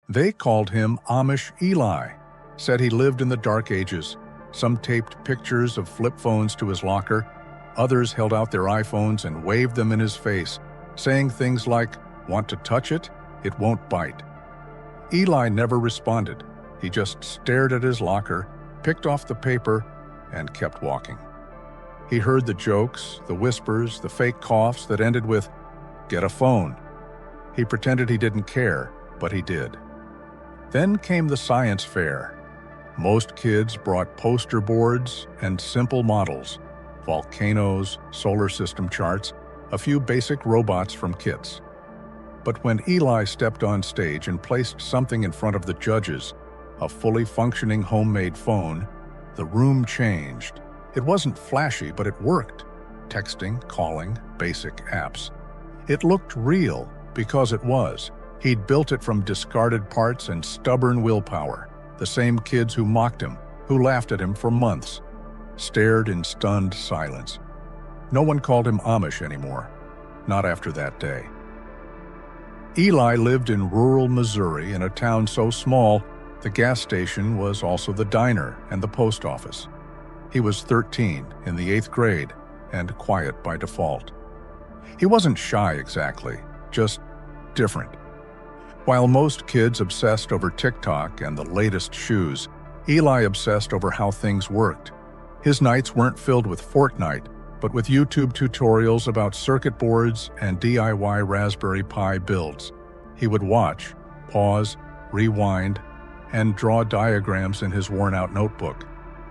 They called him Amish Eli, said he lived in the dark ages. Some taped pictures of flip phones to his locker. Others held out their iPhones and waved them in his face, saying things like, "Want to touch it? It won't bite." Eli never responded. He just stared at his locker, picked off the paper, and kept walking. He heard the jokes, the whispers, the fake coughs that ended with, "Get a phone." He pretended he didn't care, but he did. Then came the science fair. Most kids brought poster boards and simple models, volcanoes, solar system charts, a few basic robots from kits. But when Eli stepped on stage and placed something in front of the judges, a fully functioning homemade phone, the room changed. It wasn't flashy, but it worked. Texting, calling, basic apps. It looked real because it was. He'd built it from discarded parts and stubborn willpower. The same kids who mocked him, who laughed at him for months, stared in stunned silence. No one called him Amish anymore. Not after that day. Eli lived in rural Missouri in a town so small, the gas station was also the diner and the post office. He was 13, in the 8th grade, and quiet by default. He wasn't shy exactly, just different. While most kids obsessed over TikTok and the latest shoes, Eli obsessed over how things worked. His nights weren't filled with Fortnite, but with YouTube tutorials about circuit boards and DIY Raspberry Pi builds. He would watch, pause, rewind, and draw diagrams in his worn-out notebook.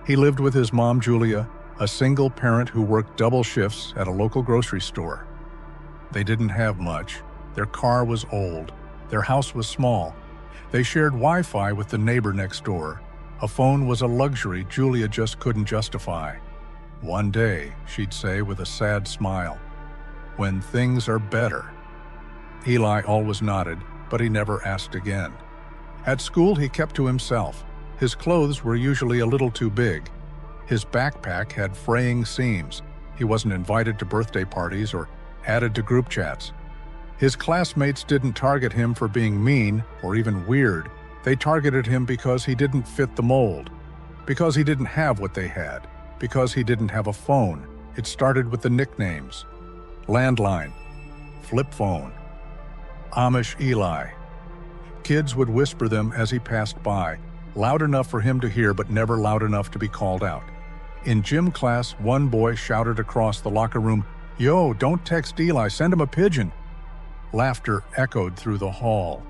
He lived with his mom, Julia, a single parent who worked double shifts at a local grocery store. They didn't have much. Their car was old. Their house was small. They shared Wi-Fi with the neighbor next door. A phone was a luxury Julia just couldn't justify. "One day," she'd say with a sad smile, "when things are better." Eli always nodded, but he never asked again. At school, he kept to himself. His clothes were usually a little too big. His backpack had fraying seams. He wasn't invited to birthday parties or added to group chats. His classmates didn't target him for being mean or even weird. They targeted him because he didn't fit the mold, because he didn't have what they had, because he didn't have a phone. It started with the nicknames: landline, flip phone, Amish Eli. Kids would whisper them as he passed by, loud enough for him to hear but never loud enough to be called out. In gym class, one boy shouted across the locker room, "Yo, don't text Eli, send him a pigeon." Laughter echoed through the hall.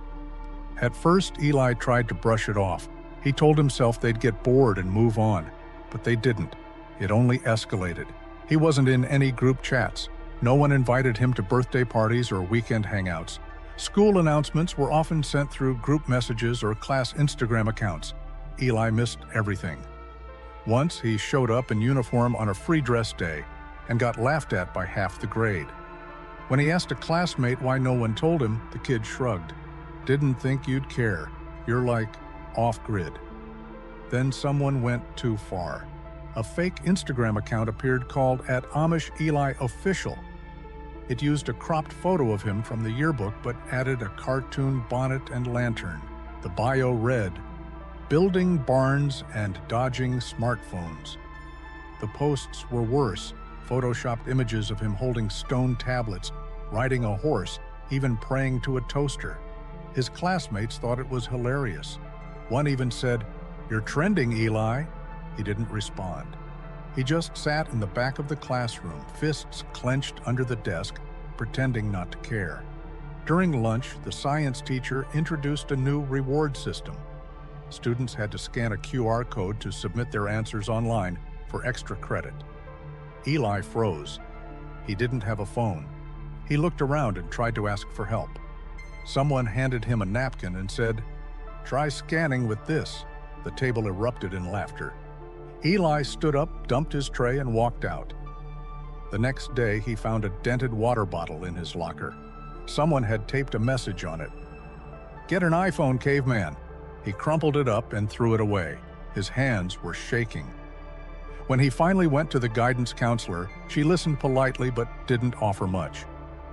At first, Eli tried to brush it off. He told himself they'd get bored and move on, but they didn't. It only escalated. He wasn't in any group chats. No one invited him to birthday parties or weekend hangouts. School announcements were often sent through group messages or class Instagram accounts. Eli missed everything. Once, he showed up in uniform on a free dress day and got laughed at by half the grade. When he asked a classmate why no one told him, the kid shrugged. "Didn't think you'd care. You're like off-grid." Then someone went too far. A fake Instagram account appeared called @AmishEliOfficial. It used a cropped photo of him from the yearbook but added a cartoon bonnet and lantern. The bio read, "Building barns and dodging smartphones." The posts were worse. Photoshopped images of him holding stone tablets, riding a horse, even praying to a toaster. His classmates thought it was hilarious. One even said, "You're trending, Eli." He didn't respond. He just sat in the back of the classroom, fists clenched under the desk, pretending not to care. During lunch, the science teacher introduced a new reward system. Students had to scan a QR code to submit their answers online for extra credit. Eli froze. He didn't have a phone. He looked around and tried to ask for help. Someone handed him a napkin and said, "Try scanning with this." The table erupted in laughter. Eli stood up, dumped his tray, and walked out. The next day, he found a dented water bottle in his locker. Someone had taped a message on it. "Get an iPhone, caveman." He crumpled it up and threw it away. His hands were shaking. When he finally went to the guidance counselor, she listened politely but didn't offer much.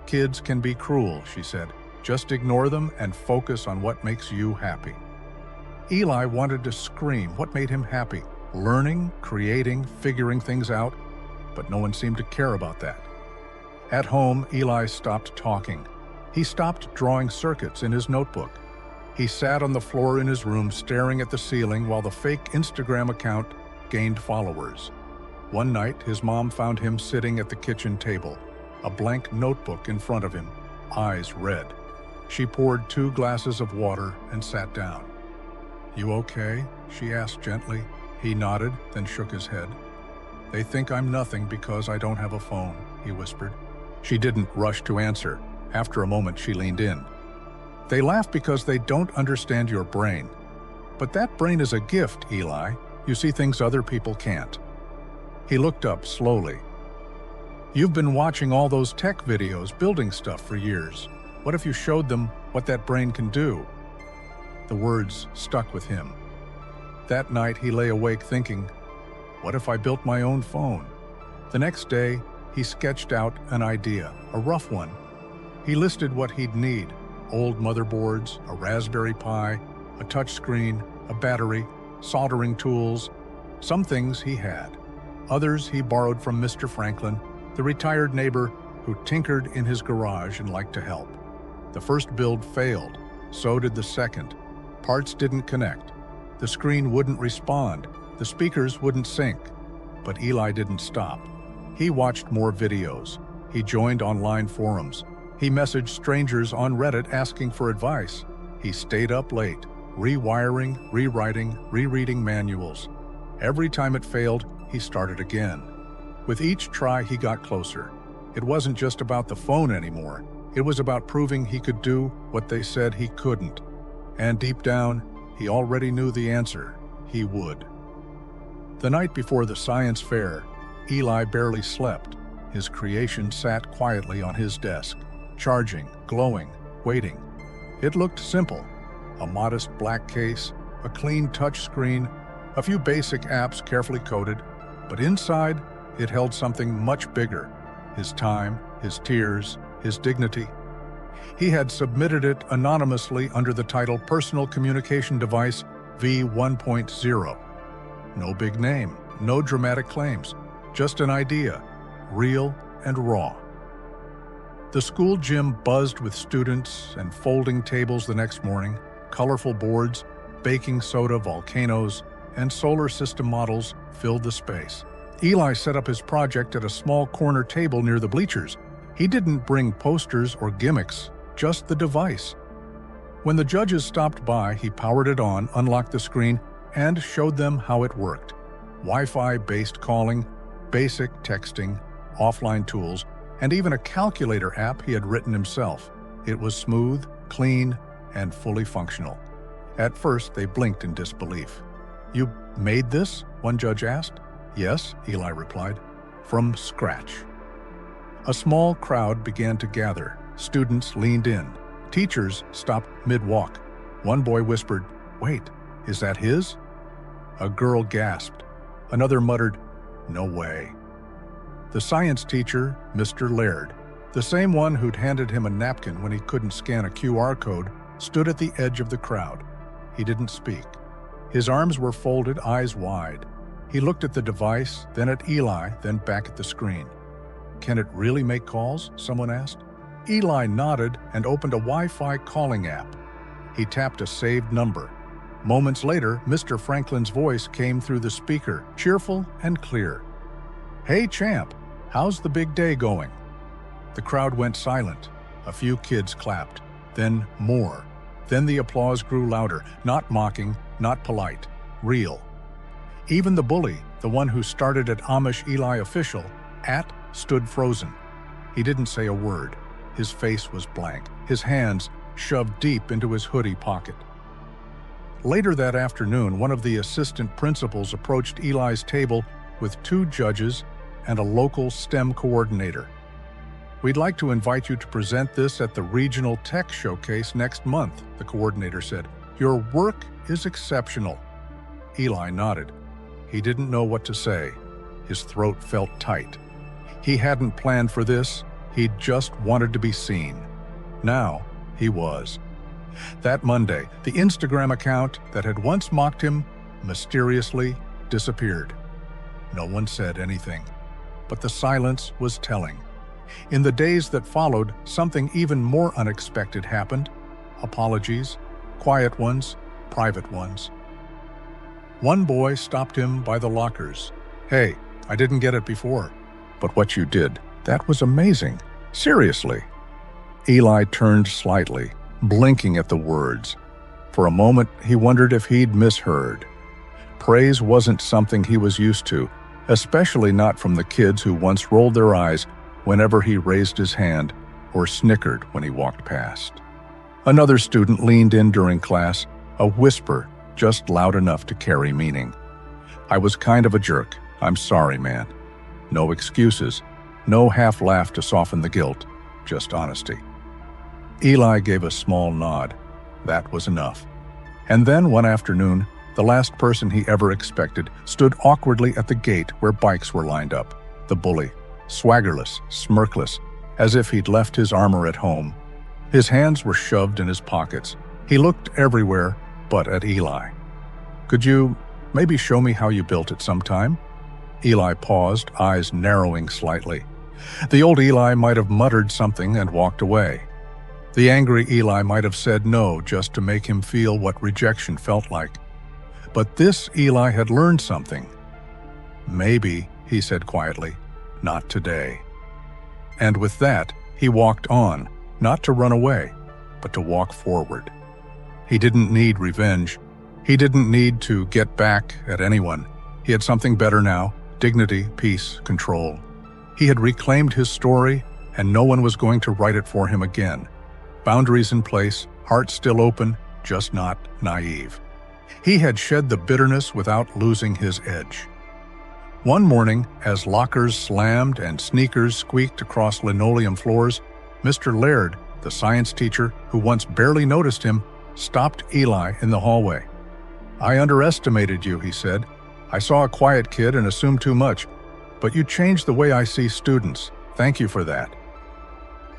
"Kids can be cruel," she said. Just ignore them and focus on what makes you happy. Eli wanted to scream what made him happy, learning, creating, figuring things out, but no one seemed to care about that. At home, Eli stopped talking. He stopped drawing circuits in his notebook. He sat on the floor in his room staring at the ceiling while the fake Instagram account gained followers. One night, his mom found him sitting at the kitchen table, a blank notebook in front of him, eyes red. She poured 2 glasses of water and sat down. "You okay?" she asked gently. He nodded, then shook his head. "They think I'm nothing because I don't have a phone," he whispered. She didn't rush to answer. After a moment, she leaned in. "They laugh because they don't understand your brain. But that brain is a gift, Eli. You see things other people can't." He looked up slowly. "You've been watching all those tech videos, building stuff for years. What if you showed them what that brain can do?" The words stuck with him. That night, he lay awake thinking, what if I built my own phone? The next day, he sketched out an idea, a rough one. He listed what he'd need: old motherboards, a Raspberry Pi, a touchscreen, a battery, soldering tools. Some things he had. Others he borrowed from Mr. Franklin, the retired neighbor who tinkered in his garage and liked to help. The first build failed. So did the second. Parts didn't connect. The screen wouldn't respond. The speakers wouldn't sync. But Eli didn't stop. He watched more videos. He joined online forums. He messaged strangers on Reddit asking for advice. He stayed up late, rewiring, rewriting, rereading manuals. Every time it failed, he started again. With each try, he got closer. It wasn't just about the phone anymore. It was about proving he could do what they said he couldn't. And deep down, he already knew the answer. He would. The night before the science fair, Eli barely slept. His creation sat quietly on his desk, charging, glowing, waiting. It looked simple. A modest black case, a clean touch screen, a few basic apps carefully coded, but inside, it held something much bigger: his time, his tears, his dignity. He had submitted it anonymously under the title Personal Communication Device V1.0. No big name, no dramatic claims, just an idea, real and raw. The school gym buzzed with students and folding tables the next morning, colorful boards, baking soda volcanoes, and solar system models filled the space. Eli set up his project at a small corner table near the bleachers. He didn't bring posters or gimmicks, just the device. When the judges stopped by, he powered it on, unlocked the screen, and showed them how it worked. Wi-Fi-based calling, basic texting, offline tools, and even a calculator app he had written himself. It was smooth, clean, and fully functional. At first, they blinked in disbelief. "You made this?" one judge asked. "Yes," Eli replied, "from scratch." A small crowd began to gather. Students leaned in. Teachers stopped mid-walk. One boy whispered, "Wait, is that his?" A girl gasped. Another muttered, "No way." The science teacher, Mr. Laird, the same one who'd handed him a napkin when he couldn't scan a QR code, stood at the edge of the crowd. He didn't speak. His arms were folded, eyes wide. He looked at the device, then at Eli, then back at the screen. "Can it really make calls?" someone asked. Eli nodded and opened a Wi-Fi calling app. He tapped a saved number. Moments later, Mr. Franklin's voice came through the speaker, cheerful and clear. "Hey, champ, how's the big day going?" The crowd went silent. A few kids clapped, then more. Then the applause grew louder, not mocking, not polite, real. Even the bully, the one who started at Amish Eli Official, stood frozen. He didn't say a word. His face was blank, his hands shoved deep into his hoodie pocket. Later that afternoon, one of the assistant principals approached Eli's table with 2 judges and a local STEM coordinator. "We'd like to invite you to present this at the Regional Tech Showcase next month," the coordinator said. "Your work is exceptional." Eli nodded. He didn't know what to say. His throat felt tight. He hadn't planned for this. He just wanted to be seen. Now, He was. That Monday, the Instagram account that had once mocked him mysteriously disappeared. No one said anything, but the silence was telling. In the days that followed, something even more unexpected happened. Apologies, quiet ones, private ones. One boy stopped him by the lockers. "Hey, I didn't get it before, but what you did, that was amazing. Seriously." Eli turned slightly, blinking at the words. For a moment, he wondered if he'd misheard. Praise wasn't something he was used to, especially not from the kids who once rolled their eyes whenever he raised his hand or snickered when he walked past. Another student leaned in during class, a whisper just loud enough to carry meaning. "I was kind of a jerk. I'm sorry, man." No excuses, no half laugh to soften the guilt, just honesty. Eli gave a small nod. That was enough. And then one afternoon, the last person he ever expected stood awkwardly at the gate where bikes were lined up. The bully, swaggerless, smirkless, as if he'd left his armor at home. His hands were shoved in his pockets. He looked everywhere but at Eli. "Could you maybe show me how you built it sometime?" Eli paused, eyes narrowing slightly. The old Eli might have muttered something and walked away. The angry Eli might have said no just to make him feel what rejection felt like. But this Eli had learned something. "Maybe," he said quietly, "not today." And with that, he walked on, not to run away, but to walk forward. He didn't need revenge. He didn't need to get back at anyone. He had something better now: dignity, peace, control. He had reclaimed his story, and no one was going to write it for him again. Boundaries in place, heart still open, just not naive. He had shed the bitterness without losing his edge. One morning, as lockers slammed and sneakers squeaked across linoleum floors, Mr. Laird, the science teacher who once barely noticed him, stopped Eli in the hallway. "I underestimated you," he said. "I saw a quiet kid and assumed too much, but you changed the way I see students. Thank you for that."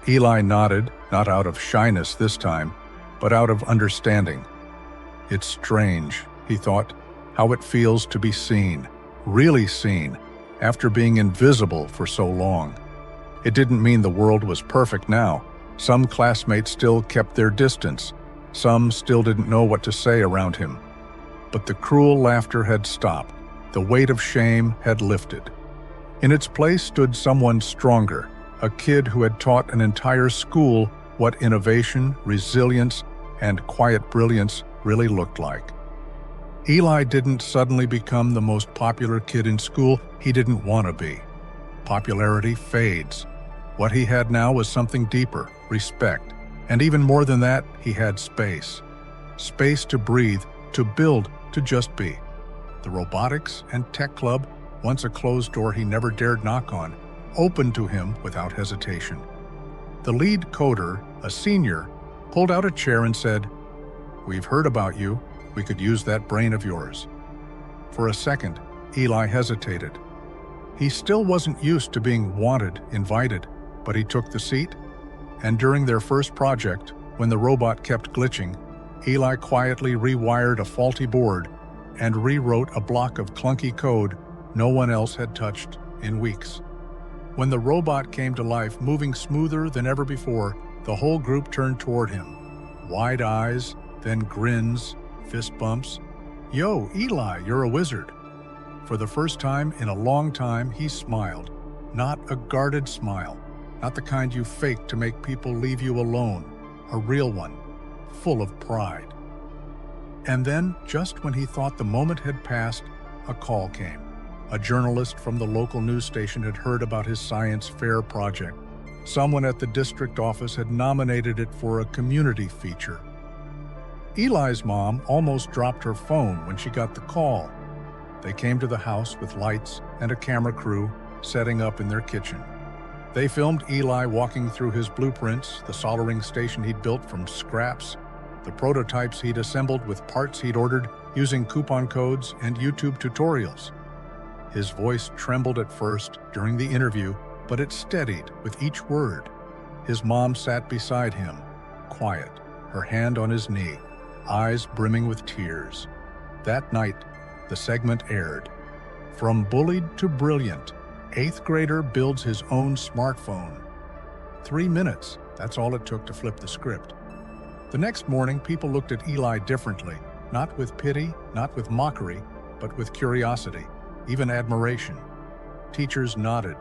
Eli nodded, not out of shyness this time, but out of understanding. It's strange, he thought, how it feels to be seen, really seen, after being invisible for so long. It didn't mean the world was perfect now. Some classmates still kept their distance. Some still didn't know what to say around him. But the cruel laughter had stopped. The weight of shame had lifted. In its place stood someone stronger, a kid who had taught an entire school what innovation, resilience, and quiet brilliance really looked like. Eli didn't suddenly become the most popular kid in school. He didn't want to be. Popularity fades. What he had now was something deeper: respect. And even more than that, he had space. Space to breathe, to build, to just be. The robotics and tech club, once a closed door he never dared knock on, opened to him without hesitation. The lead coder, a senior, pulled out a chair and said, "We've heard about you. We could use that brain of yours." For a second, Eli hesitated. He still wasn't used to being wanted, invited, but he took the seat. And during their first project, when the robot kept glitching, Eli quietly rewired a faulty board and rewrote a block of clunky code no one else had touched in weeks. When the robot came to life, moving smoother than ever before, the whole group turned toward him. Wide eyes, then grins, fist bumps. "Yo, Eli, you're a wizard." For the first time in a long time, he smiled. Not a guarded smile, not the kind you fake to make people leave you alone. A real one, full of pride. And then, just when he thought the moment had passed, a call came. A journalist from the local news station had heard about his science fair project. Someone at the district office had nominated it for a community feature. Eli's mom almost dropped her phone when she got the call. They came to the house with lights and a camera crew setting up in their kitchen. They filmed Eli walking through his blueprints, the soldering station he'd built from scraps, the prototypes he'd assembled with parts he'd ordered using coupon codes and YouTube tutorials. His voice trembled at first during the interview, but it steadied with each word. His mom sat beside him, quiet, her hand on his knee, eyes brimming with tears. That night, the segment aired. From bullied to brilliant, 8th grader builds his own smartphone. 3 minutes, that's all it took to flip the script. The next morning, people looked at Eli differently, not with pity, not with mockery, but with curiosity, even admiration. Teachers nodded.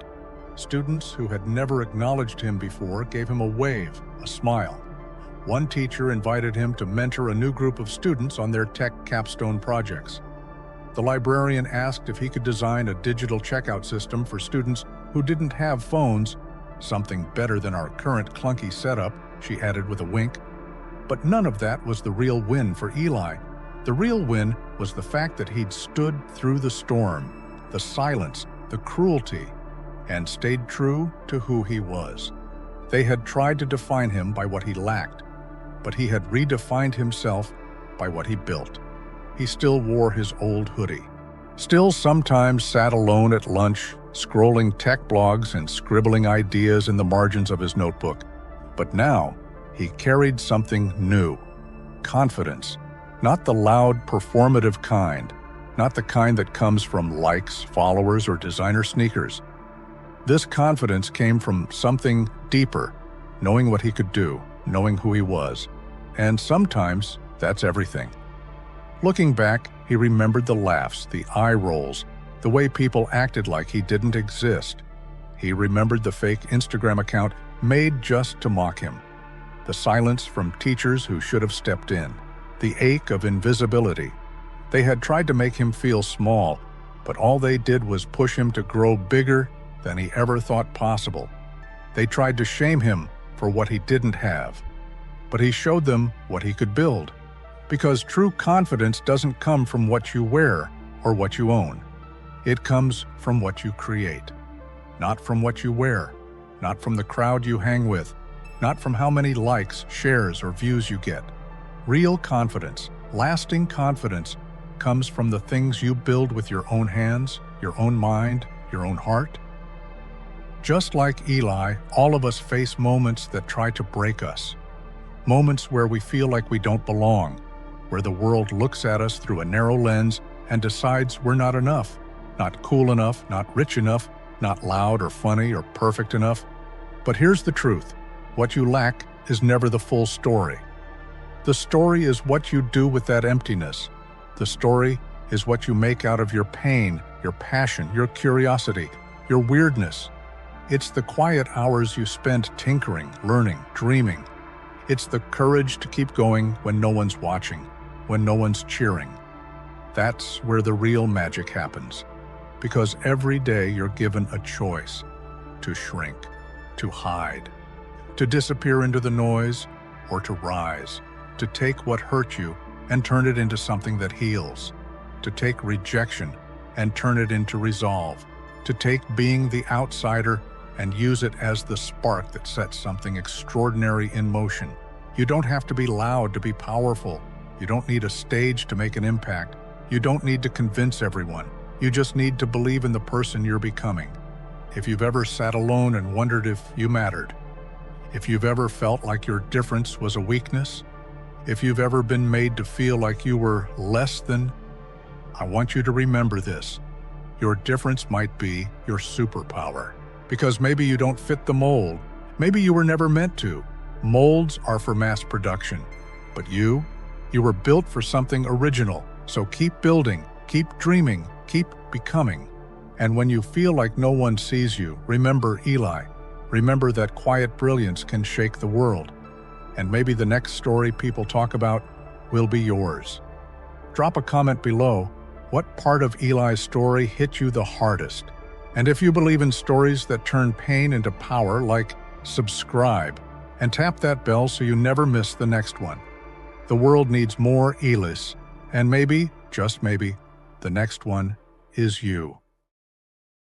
Students who had never acknowledged him before gave him a wave, a smile. One teacher invited him to mentor a new group of students on their tech capstone projects. The librarian asked if he could design a digital checkout system for students who didn't have phones, something better than our current clunky setup, she added with a wink. But none of that was the real win for Eli. The real win was the fact that he'd stood through the storm, the silence, the cruelty, and stayed true to who he was. They had tried to define him by what he lacked, but he had redefined himself by what he built. He still wore his old hoodie, still sometimes sat alone at lunch, scrolling tech blogs and scribbling ideas in the margins of his notebook. But now, he carried something new, confidence, not the loud, performative kind, not the kind that comes from likes, followers, or designer sneakers. This confidence came from something deeper, knowing what he could do, knowing who he was. And sometimes, that's everything. Looking back, he remembered the laughs, the eye rolls, the way people acted like he didn't exist. He remembered the fake Instagram account made just to mock him, the silence from teachers who should have stepped in, the ache of invisibility. They had tried to make him feel small, but all they did was push him to grow bigger than he ever thought possible. They tried to shame him for what he didn't have, but he showed them what he could build. Because true confidence doesn't come from what you wear or what you own. It comes from what you create. Not from what you wear, not from the crowd you hang with, not from how many likes, shares, or views you get. Real confidence, lasting confidence, comes from the things you build with your own hands, your own mind, your own heart. Just like Eli, all of us face moments that try to break us. Moments where we feel like we don't belong, where the world looks at us through a narrow lens and decides we're not enough, not cool enough, not rich enough, not loud or funny or perfect enough. But here's the truth. What you lack is never the full story. The story is what you do with that emptiness. The story is what you make out of your pain, your passion, your curiosity, your weirdness. It's the quiet hours you spend tinkering, learning, dreaming. It's the courage to keep going when no one's watching, when no one's cheering. That's where the real magic happens. Because every day you're given a choice to shrink, to hide, to disappear into the noise, or to rise, to take what hurt you and turn it into something that heals, to take rejection and turn it into resolve, to take being the outsider and use it as the spark that sets something extraordinary in motion. You don't have to be loud to be powerful. You don't need a stage to make an impact. You don't need to convince everyone. You just need to believe in the person you're becoming. If you've ever sat alone and wondered if you mattered, if you've ever felt like your difference was a weakness, if you've ever been made to feel like you were less than, I want you to remember this. Your difference might be your superpower. Because maybe you don't fit the mold. Maybe you were never meant to. Molds are for mass production. But you were built for something original. So keep building, keep dreaming, keep becoming. And when you feel like no one sees you, remember Eli. Remember that quiet brilliance can shake the world. And maybe the next story people talk about will be yours. Drop a comment below. What part of Eli's story hit you the hardest? And if you believe in stories that turn pain into power, subscribe and tap that bell so you never miss the next one. The world needs more Elis, and maybe, just maybe, the next one is you.